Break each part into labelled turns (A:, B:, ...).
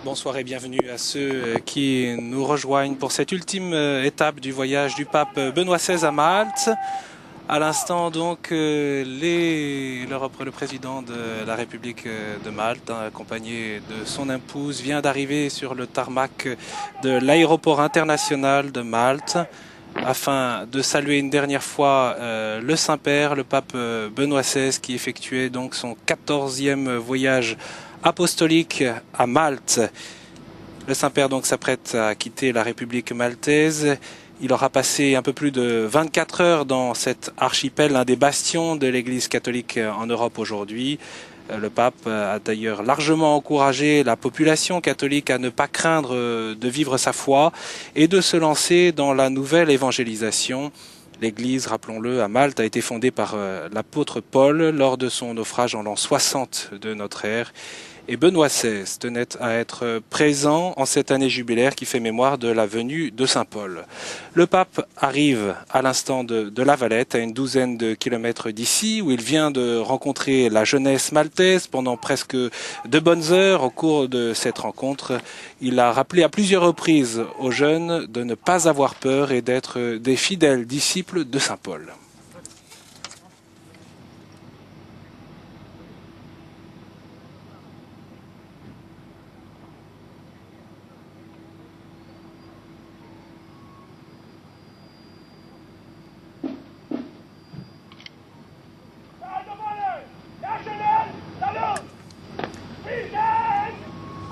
A: Bonsoir et bienvenue à ceux qui nous rejoignent pour cette ultime étape du voyage du pape Benoît XVI à Malte. À l'instant, donc, le président de la République de Malte, accompagné de son épouse, vient d'arriver sur le tarmac de l'aéroport international de Malte afin de saluer une dernière fois le Saint-Père, le pape Benoît XVI, qui effectuait donc son 14e voyage apostolique à Malte. Le Saint-Père donc s'apprête à quitter la République maltaise. Il aura passé un peu plus de 24 heures dans cet archipel, l'un des bastions de l'Église catholique en Europe aujourd'hui. Le pape a d'ailleurs largement encouragé la population catholique à ne pas craindre de vivre sa foi et de se lancer dans la nouvelle évangélisation. L'Église, rappelons-le, à Malte a été fondée par l'apôtre Paul lors de son naufrage en l'an 60 de notre ère. Et Benoît XVI tenait à être présent en cette année jubilaire qui fait mémoire de la venue de Saint Paul. Le pape arrive à l'instant de La Valette, à une douzaine de kilomètres d'ici, où il vient de rencontrer la jeunesse maltaise pendant presque 2 bonnes heures. Au cours de cette rencontre, il a rappelé à plusieurs reprises aux jeunes de ne pas avoir peur et d'être des fidèles disciples de Saint Paul.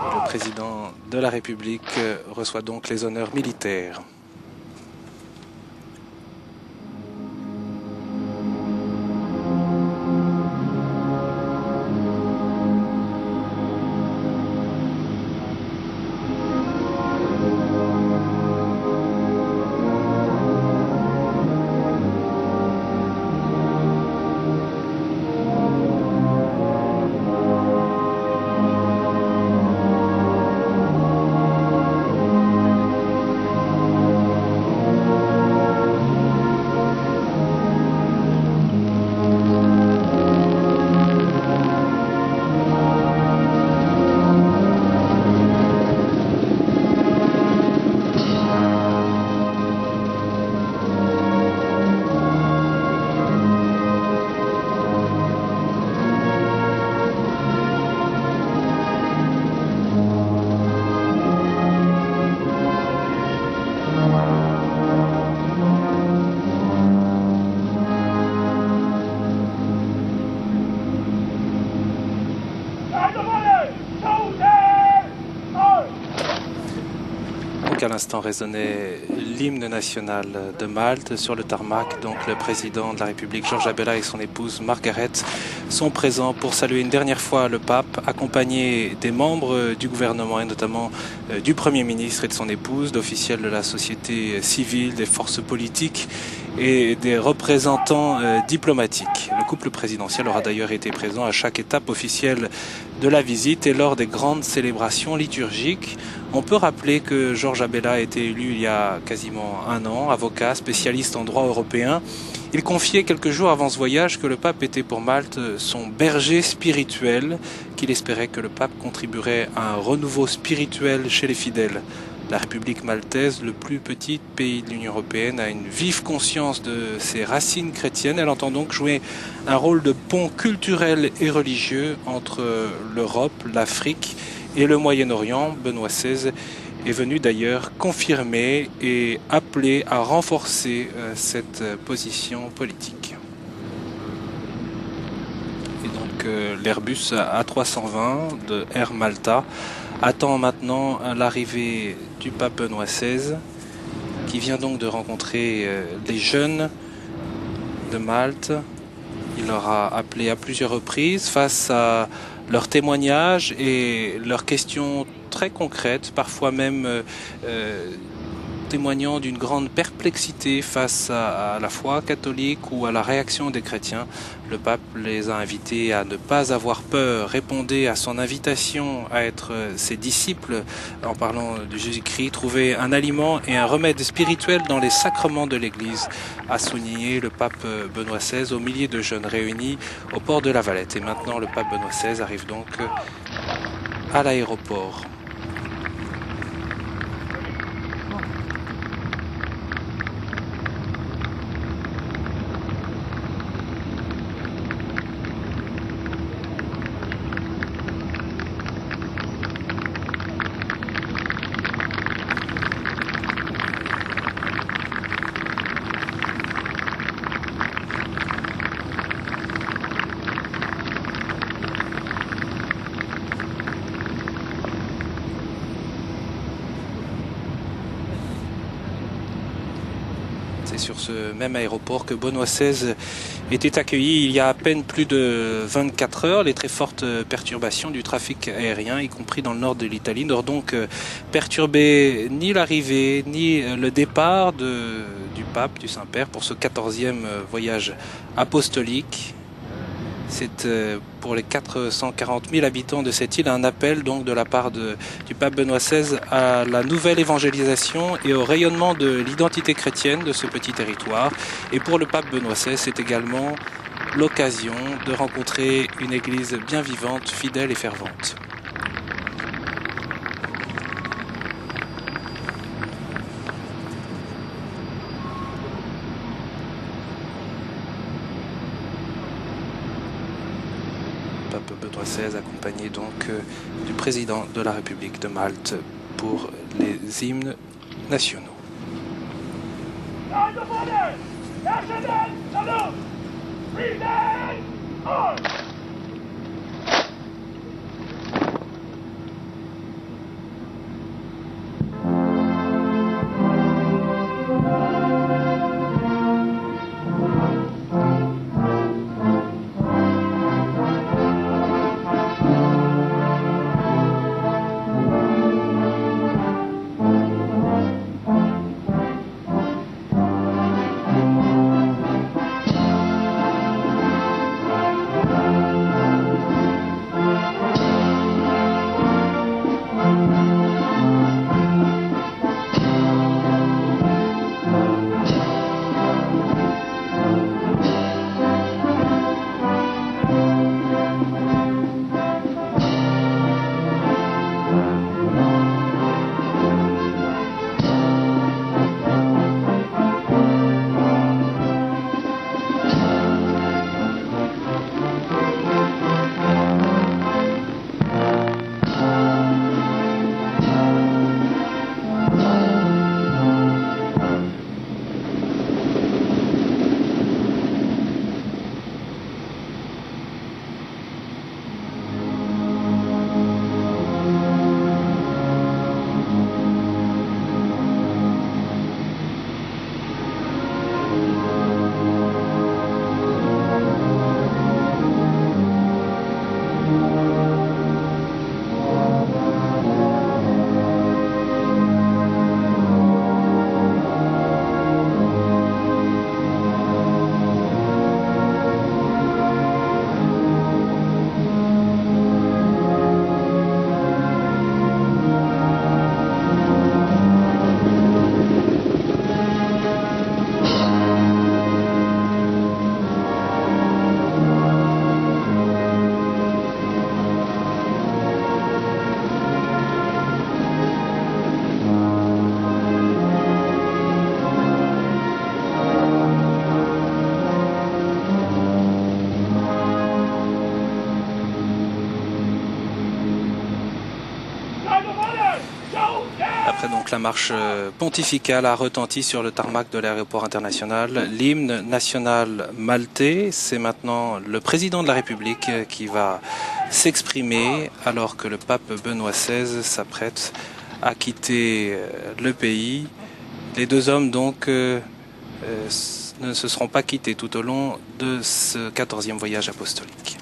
A: Le président de la République reçoit donc les honneurs militaires. À l'instant résonnait l'hymne national de Malte sur le tarmac. Donc le président de la République, Georges Abella, et son épouse Margaret sont présents pour saluer une dernière fois le pape, accompagné des membres du gouvernement et notamment du Premier ministre et de son épouse, d'officiels de la société civile, des forces politiques et des représentants diplomatiques. Le couple présidentiel aura d'ailleurs été présent à chaque étape officielle de la visite et lors des grandes célébrations liturgiques. On peut rappeler que Georges Abella a été élu il y a quasiment 1 an, avocat, spécialiste en droit européen. Il confiait quelques jours avant ce voyage que le pape était pour Malte son berger spirituel, qu'il espérait que le pape contribuerait à un renouveau spirituel chez les fidèles. La République maltaise, le plus petit pays de l'Union européenne, a une vive conscience de ses racines chrétiennes. Elle entend donc jouer un rôle de pont culturel et religieux entre l'Europe, l'Afrique et le Moyen-Orient. Benoît XVI est venu d'ailleurs confirmer et appeler à renforcer cette position politique. Et donc l'Airbus A320 de Air Malta attend maintenant l'arrivée du pape Benoît XVI, qui vient donc de rencontrer les jeunes de Malte. Il leur a appelé à plusieurs reprises face à leurs témoignages et leurs questions très concrètes, parfois même témoignant d'une grande perplexité face à la foi catholique ou à la réaction des chrétiens. Le pape les a invités à ne pas avoir peur, répondait à son invitation à être ses disciples en parlant de Jésus-Christ, trouver un aliment et un remède spirituel dans les sacrements de l'Église, a souligné le pape Benoît XVI au milieu de jeunes réunis au port de la Valette. Et maintenant, le pape Benoît XVI arrive donc à l'aéroport. C'est sur ce même aéroport que Benoît XVI était accueilli il y a à peine plus de 24 heures. Les très fortes perturbations du trafic aérien, y compris dans le nord de l'Italie, n'ont donc perturbé ni l'arrivée ni le départ du pape, du Saint-Père, pour ce 14e voyage apostolique. C'est pour les 440 000 habitants de cette île un appel donc de la part du pape Benoît XVI à la nouvelle évangélisation et au rayonnement de l'identité chrétienne de ce petit territoire. Et pour le pape Benoît XVI, c'est également l'occasion de rencontrer une église bien vivante, fidèle et fervente. Benoît XVI, accompagné donc du président de la République de Malte pour les hymnes nationaux. Après donc la marche pontificale a retenti sur le tarmac de l'aéroport international. L'hymne national maltais, c'est maintenant le président de la République qui va s'exprimer alors que le pape Benoît XVI s'apprête à quitter le pays. Les deux hommes donc ne se seront pas quittés tout au long de ce 14e voyage apostolique.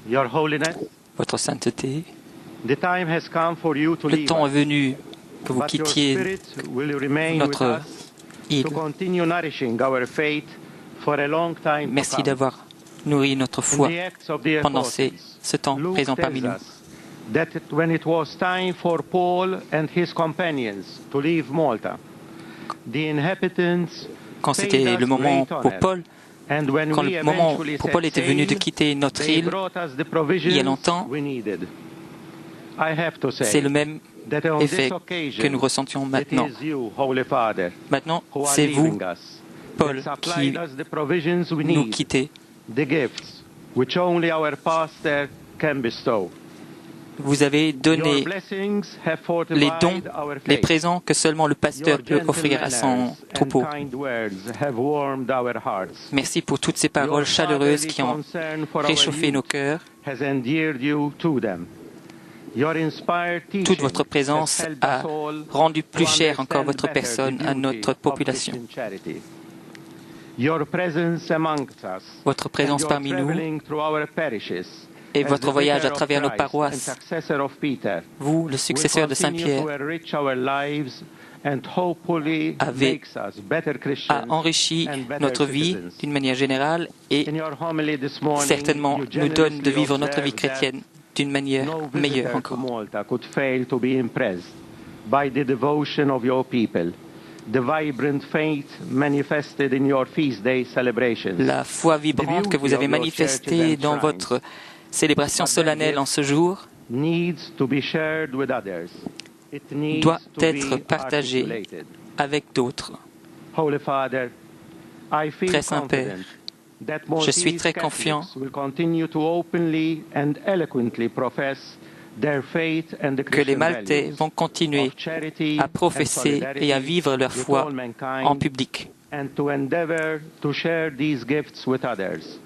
B: Your Holiness,
C: Votre sainteté,
B: the time has come for you to
C: le
B: leave
C: temps est
B: us,
C: venu que vous
B: but your
C: quittiez
B: spirit will remain with
C: notre
B: us
C: île.
B: to continue nourishing our faith for a long time to
C: Merci
B: come.
C: d'avoir nourri notre
B: In
C: foi
B: the Acts of the
C: pendant
B: Apostles,
C: ce temps
B: Luke
C: présent parmi
B: tells
C: nous.
B: us that when it was time for Paul and his companions to leave Malta, the inhabitants
C: Quand
B: paid
C: c'était
B: us
C: le moment
B: great
C: pour
B: honor.
C: Paul,
B: And when
C: quand
B: we
C: le moment
B: eventually
C: pour
B: set
C: Paul était venu de
B: sail,
C: quitter notre
B: they
C: île,
B: brought us the
C: il y a
B: provisions
C: longtemps,
B: we needed. I have to
C: c'est
B: say
C: le même
B: that on
C: effet
B: this occasion,
C: que nous ressentions
B: it
C: maintenant.
B: is you, Holy Father,
C: Maintenant,
B: who are
C: c'est vous,
B: leaving us,
C: Paul,
B: that
C: qui
B: supplied us the provisions we
C: nous
B: need,
C: quittez.
B: the gifts which only our pastor can bestow.
C: Vous avez
B: Your
C: donné
B: blessings have
C: les dons,
B: fortified our
C: les
B: faith.
C: présents que seulement le pasteur
B: Your
C: peut
B: gentle
C: offrir à son
B: manners
C: troupeau.
B: and kind words have warmed our hearts.
C: Merci pour toutes ces paroles
B: Your
C: chaleureuses
B: fatherly
C: qui ont
B: concern for our
C: réchauffé nos
B: youth
C: cœurs.
B: has endeared you to them. Your inspired
C: Toute
B: teaching
C: votre présence
B: has helped
C: a
B: us all
C: rendu plus
B: to
C: cher encore
B: understand
C: votre
B: better
C: personne
B: the
C: à
B: beauty
C: notre
B: of
C: population.
B: Christian charity. Your presence amongst us
C: Votre présence
B: and your
C: parmi nous
B: traveling through our parishes
C: et
B: as
C: votre
B: the
C: voyage
B: vicar
C: à
B: of
C: travers nos
B: Christ and
C: paroisses,
B: successor of Peter
C: vous, le successeur de
B: will continue
C: Saint-Pierre,
B: to enrich our lives and hopefully
C: avez
B: makes us better Christians
C: a enrichi
B: and better
C: notre vie
B: citizens.
C: d'une manière générale et
B: In your homily this morning,
C: certainement
B: you
C: nous donne de
B: generously
C: vivre notre vie
B: observed that
C: chrétienne d'une manière
B: no
C: meilleure
B: visitor to
C: encore.
B: Malta could fail to be impressed by the devotion of your people, the vibrant faith manifested in your feast day celebrations.
C: La foi vibrante que vous avez manifestée dans votre célébration solennelle en ce jour
B: Needs to be shared with others. It needs
C: doit
B: to
C: être
B: be
C: partagée
B: articulated.
C: avec d'autres.
B: Holy Father, I feel
C: Très Saint-Père,
B: confident that
C: je suis
B: Maltese
C: très
B: Catholics
C: confiant
B: will continue to openly and eloquently profess their faith and the
C: que les
B: Christian
C: Maltais
B: values
C: vont continuer
B: of charity
C: à professer
B: and
C: et à vivre leur
B: with
C: foi
B: all mankind,
C: en public.
B: and to endeavor to share these gifts with others.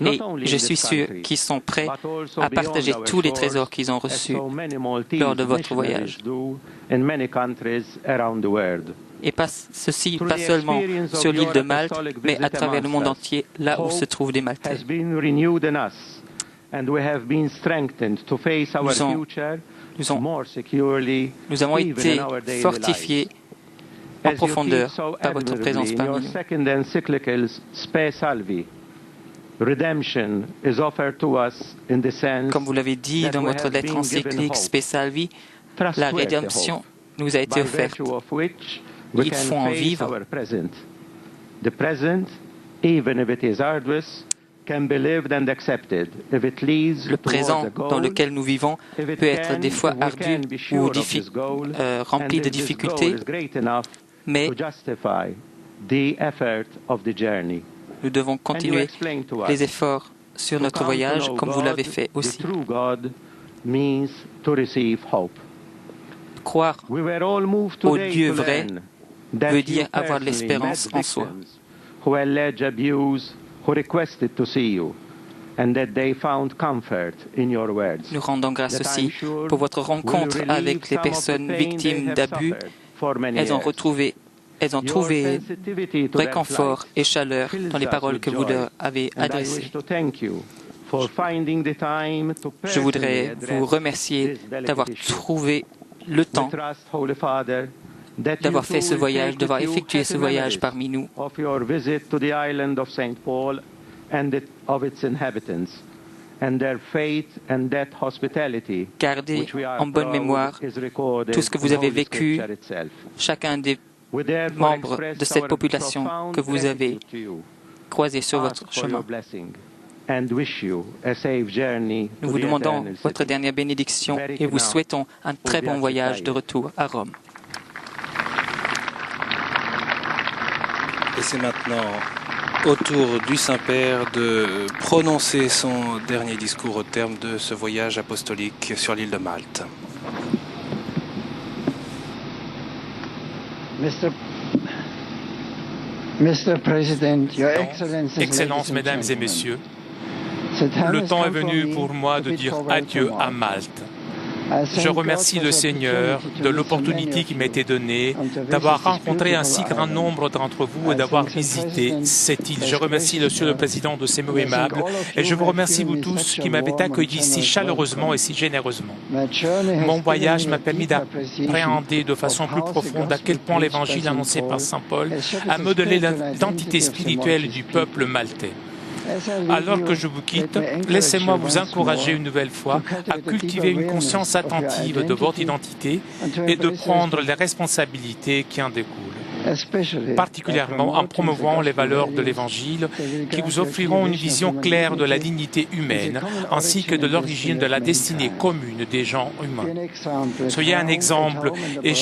C: Et
B: Not only
C: je
B: in
C: suis
B: this
C: sûr
B: country,
C: qu'ils sont prêts
B: but also
C: à
B: beyond
C: partager
B: our
C: tous les
B: shores,
C: trésors qu'ils ont
B: as
C: reçus
B: so many Maltese
C: lors de votre
B: missionaries
C: voyage.
B: do in many countries around the world.
C: Et pas ceci,
B: Through
C: pas
B: the
C: seulement
B: experience of
C: sur l'île de
B: your
C: Malte,
B: apostolic
C: mais
B: visit
C: à travers le monde
B: amongst us,
C: entier, là où
B: hope
C: se trouvent des Maltais.
B: has been renewed in us, and we have been strengthened to face our future more securely,
C: Nous avons
B: even
C: été
B: in our daily
C: fortifiés
B: lives.
C: en
B: As you
C: profondeur
B: teach so
C: par votre présence
B: admirably in your
C: parmi nous.
B: second encyclical Spe Salvi, redemption is offered to us in the sense
C: Comme vous l'avez dit
B: that
C: dans
B: we
C: votre
B: have
C: lettre
B: been given
C: encyclique
B: hope,
C: Spe Salvi, la
B: trustworthy
C: rédemption
B: hope,
C: nous a été
B: by
C: offerte.
B: virtue of which we
C: Il
B: can
C: faut en
B: face
C: vivre.
B: our present. The present, even if it is arduous, can be lived and accepted if it leads
C: Le
B: towards
C: présent
B: a goal,
C: dans lequel nous vivons
B: if it
C: peut être
B: can,
C: des fois
B: if we
C: ardu
B: can be sure
C: ou
B: of this goal,
C: rempli
B: and
C: de
B: if this goal
C: difficultés,
B: is great enough
C: mais
B: to justify the effort of the journey.
C: nous devons
B: And you
C: continuer
B: explain to us,
C: les efforts sur
B: to
C: notre
B: come to
C: voyage
B: know
C: comme vous
B: God,
C: l'avez fait
B: the
C: aussi.
B: true God means to receive hope.
C: Croire
B: We were all moved
C: au
B: today
C: Dieu
B: to
C: vrai
B: learn that
C: veut
B: you
C: dire avoir de
B: personally
C: l'espérance
B: met
C: en soi.
B: victims who alleged abuse, who requested to see you, and that they found comfort in your words.
C: Nous rendons grâce
B: That
C: aussi
B: I'm sure
C: pour votre rencontre
B: will relieve
C: avec les
B: some of the
C: personnes
B: pain they
C: victimes
B: have
C: d'abus.
B: suffered for many
C: Elles ont
B: years.
C: elles ont
B: Your
C: trouvé
B: sensitivity to their
C: réconfort
B: plight
C: et chaleur
B: fills
C: dans les
B: us
C: paroles
B: with
C: que vous
B: joy.
C: leur avez
B: And I
C: adressées.
B: wish to thank you for finding the time to
C: Je voudrais
B: personally
C: vous
B: address
C: remercier
B: this delicate
C: d'avoir
B: issue.
C: trouvé le temps,
B: We trust, Holy Father, that
C: d'avoir
B: you
C: fait
B: too
C: ce
B: will
C: voyage,
B: take
C: d'avoir
B: with you
C: effectué ce
B: happy
C: voyage
B: memories
C: parmi nous.
B: of your visit to the island of St. Paul and of its inhabitants, and their faith and that hospitality,
C: Gardez
B: which we are
C: en bonne
B: proud
C: mémoire
B: is recorded
C: tout ce que vous
B: in
C: avez
B: Holy
C: vécu,
B: Scripture itself.
C: chacun des
B: We therefore
C: membres
B: express
C: de cette
B: our
C: population
B: profound
C: que vous avez
B: gratitude to you.
C: croisés sur
B: Ask
C: votre
B: for your
C: chemin.
B: blessing and wish you a safe journey
C: Nous
B: to
C: vous
B: the
C: demandons
B: eternal
C: votre
B: city.
C: dernière bénédiction
B: Very
C: et vous
B: now.
C: souhaitons un très bon voyage de retour à Rome.
A: Et c'est maintenant au tour du Saint-Père de prononcer son dernier discours au terme de ce voyage apostolique sur l'île de Malte.
D: Mr. President, Your Excellencies,
E: Excellences, Mesdames et Messieurs, le temps est venu pour moi de dire adieu à Malte. Je remercie le Seigneur de l'opportunité qui m'a été donnée d'avoir rencontré un si grand nombre d'entre vous et d'avoir visité cette île. Je remercie Monsieur le Président de ces mots aimables et je vous remercie vous tous qui m'avez accueilli si chaleureusement et si généreusement. Mon voyage m'a permis d'appréhender de façon plus profonde à quel point l'Évangile annoncé par Saint Paul a modelé l'identité spirituelle du peuple maltais. Alors que je vous quitte, laissez-moi vous encourager une nouvelle fois à cultiver une conscience attentive de votre identité et de prendre les responsabilités qui en découlent, particulièrement en promouvant les valeurs de l'Évangile qui vous offriront une vision claire de la dignité humaine ainsi que de l'origine de la destinée commune des gens humains. Soyez un exemple et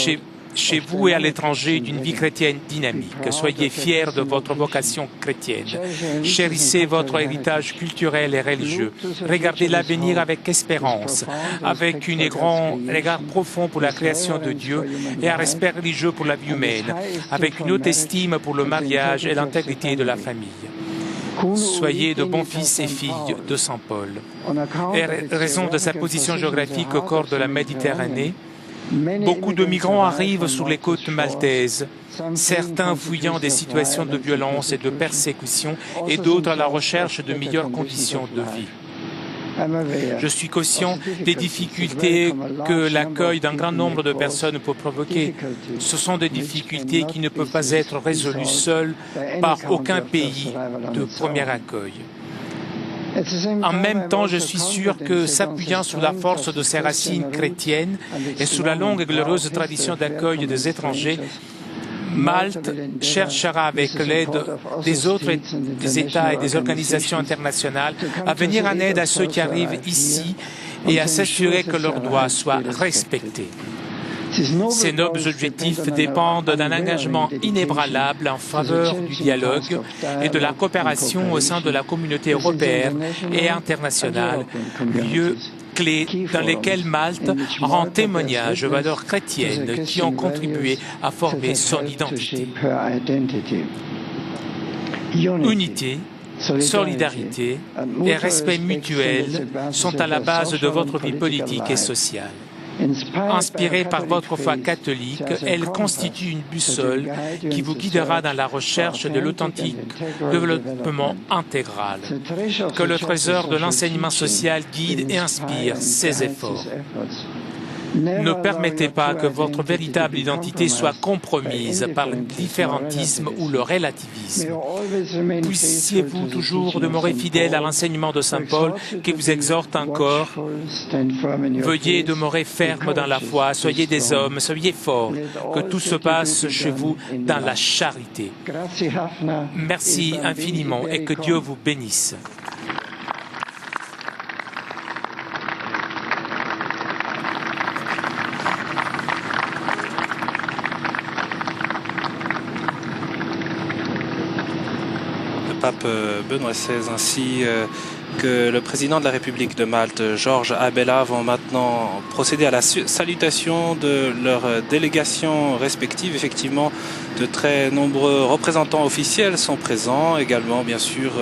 E: chez vous et à l'étranger d'une vie chrétienne dynamique. Soyez fiers de votre vocation chrétienne. Chérissez votre héritage culturel et religieux. Regardez l'avenir avec espérance, avec un grand regard profond pour la création de Dieu et un respect religieux pour la vie humaine, avec une haute estime pour le mariage et l'intégrité de la famille. Soyez de bons fils et filles de Saint Paul. Et raison de sa position géographique au cœur de la Méditerranée, beaucoup de migrants arrivent sur les côtes maltaises, certains fuyant des situations de violence et de persécution et d'autres à la recherche de meilleures conditions de vie. Je suis conscient des difficultés que l'accueil d'un grand nombre de personnes peut provoquer. Ce sont des difficultés qui ne peuvent pas être résolues seules par aucun pays de premier accueil. En même temps, je suis sûr que, s'appuyant sur la force de ses racines chrétiennes et sur la longue et glorieuse tradition d'accueil des étrangers, Malte cherchera, avec l'aide des autres États et des organisations internationales, à venir en aide à ceux qui arrivent ici et à s'assurer que leurs droits soient respectés. Ces nobles objectifs dépendent d'un engagement inébranlable en faveur du dialogue et de la coopération au sein de la communauté européenne et internationale, lieux clés dans lesquels Malte rend témoignage aux valeurs chrétiennes qui ont contribué à former son identité. Unité, solidarité et respect mutuel sont à la base de votre vie politique et sociale. Inspirée par votre foi catholique, elle constitue une boussole qui vous guidera dans la recherche de l'authentique développement intégral. Que le trésor de l'enseignement social guide et inspire ces efforts. Ne permettez pas que votre véritable identité soit compromise par le différentisme ou le relativisme. Puissiez-vous toujours demeurer fidèle à l'enseignement de Saint Paul qui vous exhorte encore. Veuillez demeurer ferme dans la foi, soyez des hommes, soyez forts, que tout se passe chez vous dans la charité. Merci infiniment et que Dieu vous bénisse.
A: Pape Benoît XVI ainsi que le président de la République de Malte, Georges Abela, vont maintenant procéder à la salutation de leurs délégations respectives. Effectivement, de très nombreux représentants officiels sont présents, également bien sûr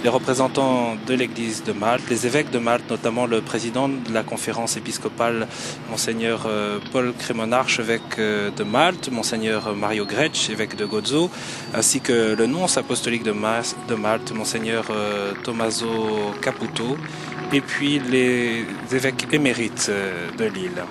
A: les représentants de l'Église de Malte, les évêques de Malte, notamment le président de la conférence épiscopale, Monseigneur Paul Crémon, archevêque de Malte, Monseigneur Mario Gretsch, évêque de Gozo, ainsi que le nonce apostolique de Malte, Monseigneur Tommaso Caputo, et puis les évêques émérites de l'île.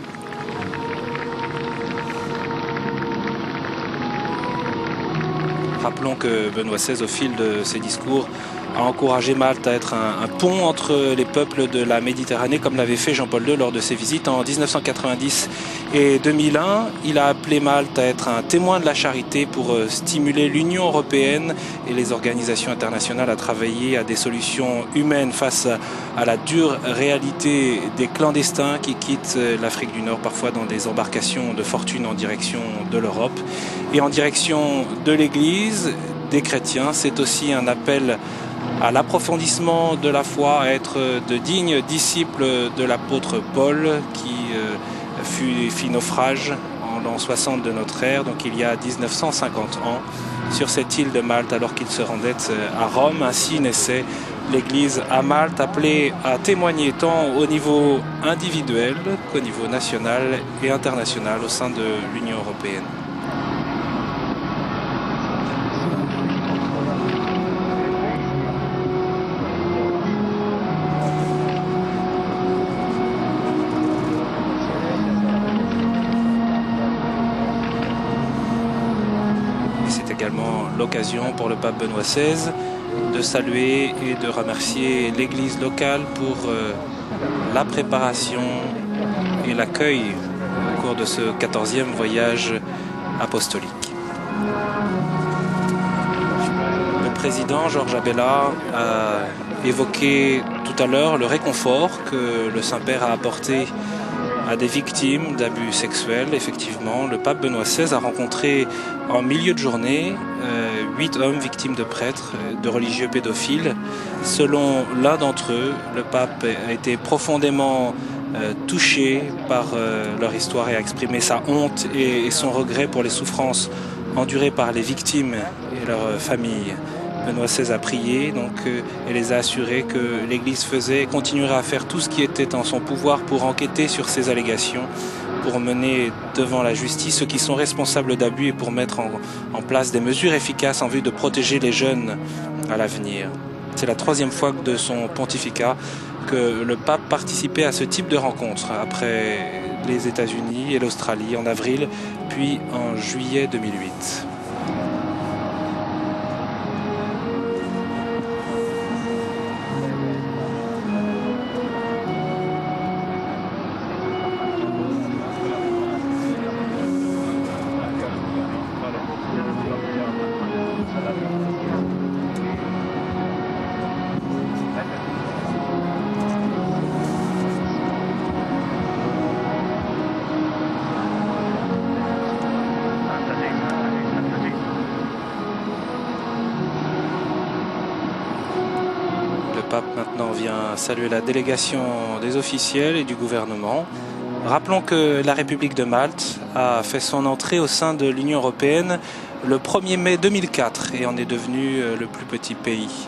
A: Rappelons que Benoît XVI, au fil de ses discours, a encouragé Malte à être un pont entre les peuples de la Méditerranée, comme l'avait fait Jean-Paul II lors de ses visites en 1990 et 2001. Il a appelé Malte à être un témoin de la charité pour stimuler l'Union européenne et les organisations internationales à travailler à des solutions humaines face à la dure réalité des clandestins qui quittent l'Afrique du Nord, parfois dans des embarcations de fortune en direction de l'Europe et en direction de l'Église, des chrétiens. C'est aussi un appel à l'approfondissement de la foi, à être de dignes disciples de l'apôtre Paul qui fit naufrage en l'an 60 de notre ère, donc il y a 1950 ans, sur cette île de Malte alors qu'il se rendait à Rome. Ainsi naissait l'Église à Malte appelée à témoigner tant au niveau individuel qu'au niveau national et international au sein de l'Union européenne. C'est également l'occasion pour le pape Benoît XVI de saluer et de remercier l'Église locale pour la préparation et l'accueil au cours de ce 14e voyage apostolique. Le président Georges Abella a évoqué tout à l'heure le réconfort que le Saint-Père a apporté à des victimes d'abus sexuels. Effectivement, le pape Benoît XVI a rencontré en milieu de journée 8 hommes victimes de prêtres, de religieux pédophiles. Selon l'un d'entre eux, le pape a été profondément touché par leur histoire et a exprimé sa honte et son regret pour les souffrances endurées par les victimes et leurs familles. Benoît XVI a prié et les a assurés que l'Église faisait et continuerait à faire tout ce qui était en son pouvoir pour enquêter sur ces allégations, pour mener devant la justice ceux qui sont responsables d'abus et pour mettre en place des mesures efficaces en vue de protéger les jeunes à l'avenir. C'est la 3e fois de son pontificat que le pape participait à ce type de rencontre, après les États-Unis et l'Australie en avril, puis en juillet 2008. Maintenant vient saluer la délégation des officiels et du gouvernement. Rappelons que la République de Malte a fait son entrée au sein de l'Union européenne le 1er mai 2004 et en est devenu le plus petit pays.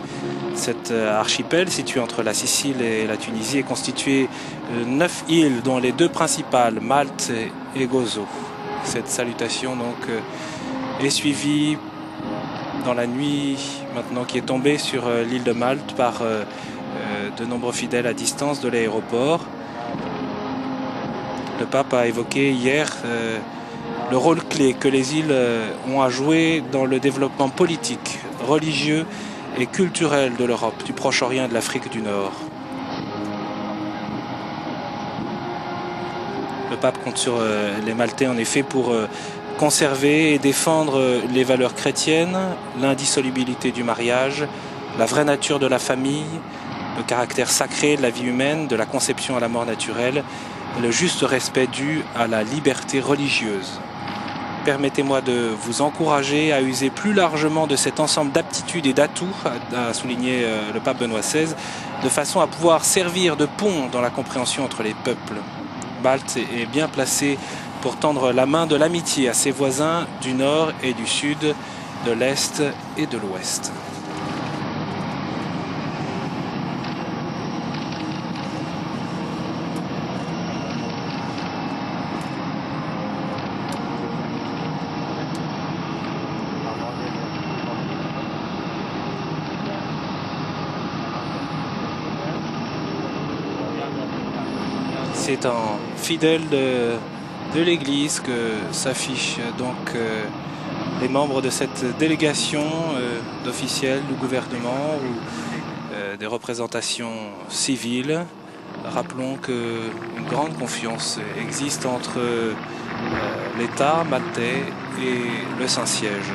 A: Cet archipel, situé entre la Sicile et la Tunisie, est constitué de 9 îles, dont les 2 principales, Malte et Gozo. Cette salutation est suivie dans la nuit maintenant qui est tombée sur l'île de Malte par de nombreux fidèles à distance de l'aéroport. Le pape a évoqué hier le rôle clé que les îles ont à jouer dans le développement politique, religieux et culturel de l'Europe, du Proche-Orient et de l'Afrique du Nord. Le pape compte sur les Maltais en effet pour conserver et défendre les valeurs chrétiennes, l'indissolubilité du mariage, la vraie nature de la famille, le caractère sacré de la vie humaine, de la conception à la mort naturelle, et le juste respect dû à la liberté religieuse. Permettez-moi de vous encourager à user plus largement de cet ensemble d'aptitudes et d'atouts, a souligné le pape Benoît XVI, de façon à pouvoir servir de pont dans la compréhension entre les peuples. Malte est bien placé pour tendre la main de l'amitié à ses voisins du nord et du sud, de l'est et de l'ouest. C'est en fidèle de l'Église que s'affichent donc les membres de cette délégation d'officiels du gouvernement ou des représentations civiles. Rappelons qu'une grande confiance existe entre l'État maltais et le Saint-Siège.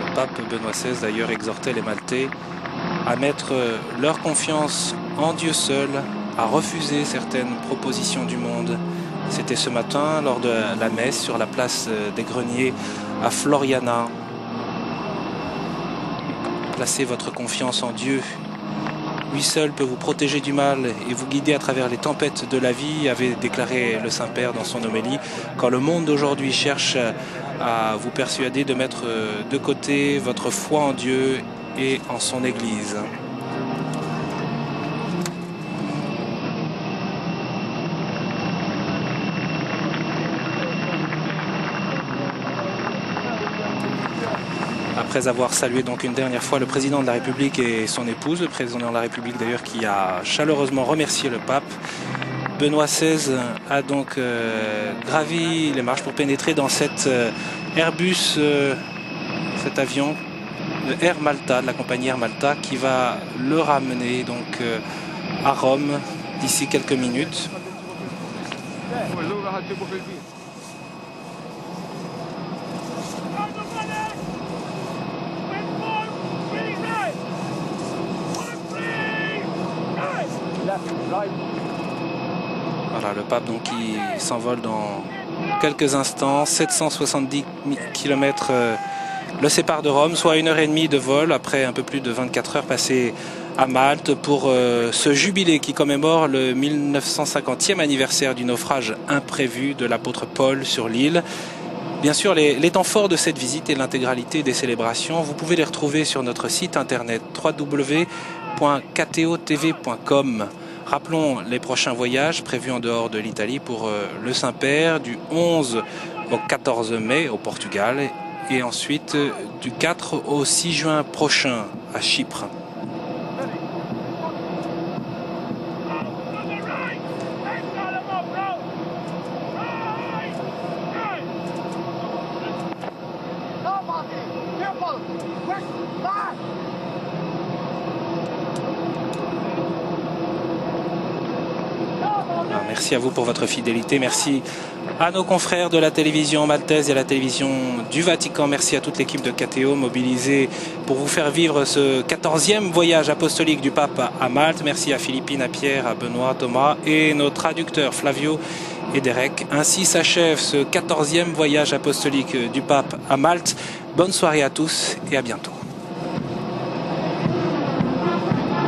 A: Le pape Benoît XVI d'ailleurs exhortait les Maltais à mettre leur confiance en Dieu seul, à refuser certaines propositions du monde. C'était ce matin lors de la messe sur la place des Greniers à Floriana. Placez votre confiance en Dieu lui seul peut vous protéger du mal et vous guider à travers les tempêtes de la vie, avait déclaré le Saint-Père dans son homélie. Quand le monde d'aujourd'hui cherche à vous persuader de mettre de côté votre foi en Dieu et en son Église. Après avoir salué donc une dernière fois le président de la République et son épouse, le président de la République d'ailleurs qui a chaleureusement remercié le pape, Benoît XVI a donc gravi les marches pour pénétrer dans cet Airbus, cet avion de Air Malta, de la compagnie Air Malta, qui va le ramener donc à Rome d'ici quelques minutes. Voilà, le pape donc qui s'envole dans quelques instants. 770 km le séparent de Rome, soit 1h30 de vol après un peu plus de 24 heures passées à Malte pour ce jubilé qui commémore le 1950e anniversaire du naufrage imprévu de l'apôtre Paul sur l'île. Bien sûr, les temps forts de cette visite et l'intégralité des célébrations, vous pouvez les retrouver sur notre site internet www.ktotv.com. Rappelons les prochains voyages prévus en dehors de l'Italie pour le Saint-Père du 11 au 14 mai au Portugal et ensuite du 4 au 6 juin prochain à Chypre. Merci à vous pour votre fidélité. Merci à nos confrères de la télévision maltaise et à la télévision du Vatican. Merci à toute l'équipe de KTO mobilisée pour vous faire vivre ce 14e voyage apostolique du pape à Malte. Merci à Philippine, à Pierre, à Benoît, Thomas et nos traducteurs Flavio et Derek. Ainsi s'achève ce 14e voyage apostolique du pape à Malte. Bonne soirée à tous et à bientôt.